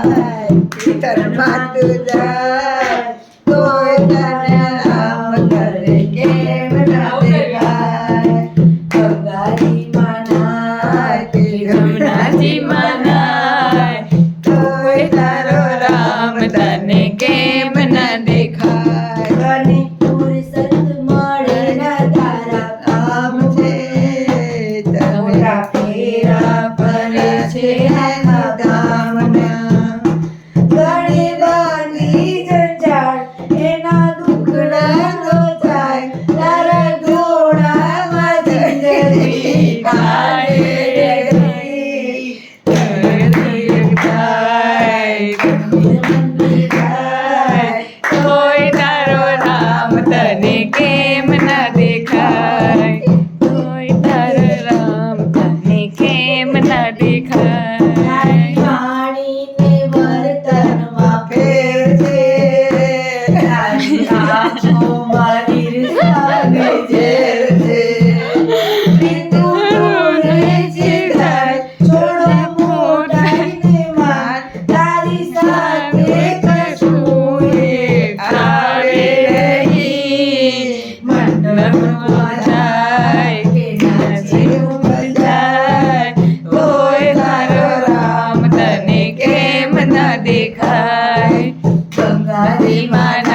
જાય પિતરમાં તું જાય કોઈ તને રામ કરે કેમ ના દેખાય ગંગાજી મનાય કે યમુનાજી મનાય કોઈ તારો રામ તને કેમ ન દેખાય અને ફુરસત મળે ના તારા કામ છે મોટા ફેરા ફરે છે આખા ગામમાં ઘણી બધી જંજાળ એના દુખડા નો જાય તારા ઘોડામાં જિંદગી કાઢે કોઈ તારો રામ તને કેમ ન દેખાય કોઈ તારો રામ તને કેમ ન દેખાય પાણીને બર્તનમાં ફેર છે તારી આંખોમાં ઈર્ષાને ઝેર છે પિતું છે થાય છોડો મોટાઈને માન તારી સાથે કશું આવે નહીં મંડપમાં જાય કે નાચે જાય કોઈ તારો રામ તને કેમ ન દેખાય ગંગાજી મનાય